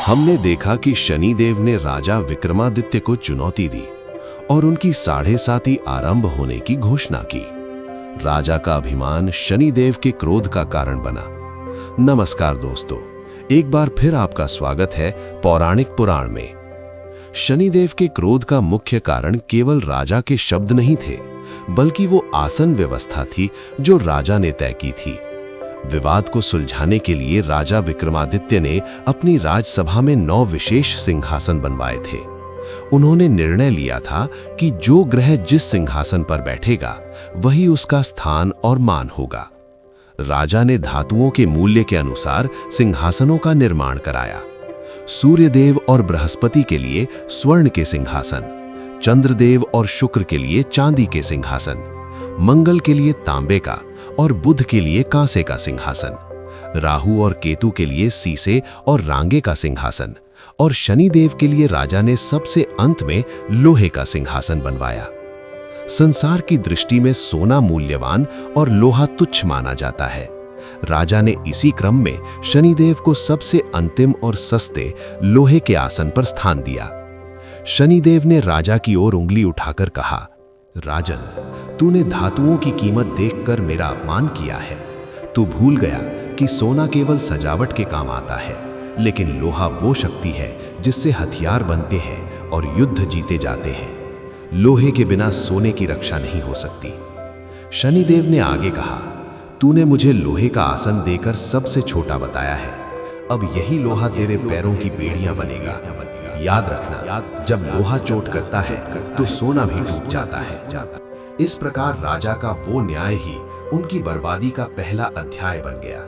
हमने देखा कि शनिदेव ने राजा विक्रमादित्य को चुनौती दी और उनकी 7.5 आरंभ होने की घोषणा की। राजा का अभिमान शनिदेव के क्रोध का कारण बना। नमस्कार दोस्तों, एक बार फिर आपका स्वागत है पौराणिक पुराण में। शनिदेव के क्रोध का मुख्य कारण केवल राजा के शब्द नहीं थे, बल्कि वो आसन व्यवस्था थी जो राजा ने तय की थी। विवाद को सुलझाने के लिए राजा विक्रमादित्य ने अपनी राजसभा में 9 विशेष सिंहासन बनवाए थे। उन्होंने निर्णय लिया था कि जो ग्रह जिस सिंहासन पर बैठेगा वही उसका स्थान और मान होगा। राजा ने धातुओं के मूल्य के अनुसार सिंहासनों का निर्माण कराया। सूर्यदेव और बृहस्पति के लिए स्वर्ण के सिंहासन, चंद्रदेव और शुक्र के लिए चांदी के सिंहासन, मंगल के लिए तांबे का और बुध के लिए कांसे का सिंहासन, राहु और केतु के लिए सीसे और रांगे का सिंहासन, और शनिदेव के लिए राजा ने सबसे अंत में लोहे का सिंहासन बनवाया। संसार की दृष्टि में सोना मूल्यवान और लोहा तुच्छ माना जाता है। राजा ने इसी क्रम में शनिदेव को सबसे अंतिम और सस्ते लोहे के आसन पर स्थान दिया। शनिदेव ने राजा की ओर उंगली उठाकर कहा, राजन, तूने धातुओं की कीमत देखकर मेरा अपमान किया है। तू भूल गया कि सोना केवल सजावट के काम आता है, लेकिन लोहा वो शक्ति है जिससे हथियार बनते हैं और युद्ध जीते जाते हैं। लोहे के बिना सोने की रक्षा नहीं हो सकती। शनिदेव ने आगे कहा, तूने मुझे लोहे का आसन देकर सबसे छोटा बताया है। अब यही लोहा तेरे पैरों की बेड़ियां बनेगा। याद रखना, जब लोहा चोट करता है तो सोना भी टूट जाता है। इस प्रकार राजा का वो न्याय ही उनकी बर्बादी का पहला अध्याय बन गया।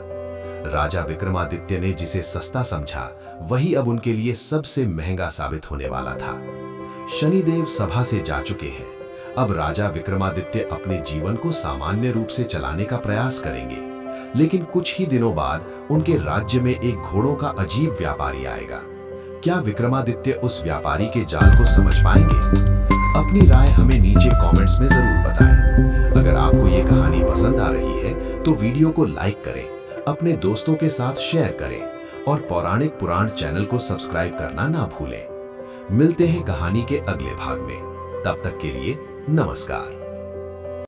राजा विक्रमादित्य ने जिसे सस्ता समझा, वही अब उनके लिए सबसे महंगा साबित होने वाला था। शनिदेव सभा से जा चुके हैं। अब राजा विक्रमादित्य अपने जीवन को सामान्य रूप से चलाने का प्रयास करेंगे, लेकिन कुछ ही दिनों बाद उनके राज्य में एक घोड़ों का अजीब व्यापारी आएगा। क्या विक्रमादित्य उस व्यापारी के जाल को समझ पाएंगे? अपनी राय हमें नीचे कमेंट्स में जरूर बताएं। अगर आपको ये कहानी पसंद आ रही है तो वीडियो को लाइक करें, अपने दोस्तों के साथ शेयर करें और पौराणिक पुराण चैनल को सब्सक्राइब करना ना भूलें। मिलते हैं कहानी के अगले भाग में। तब तक के लिए नमस्कार।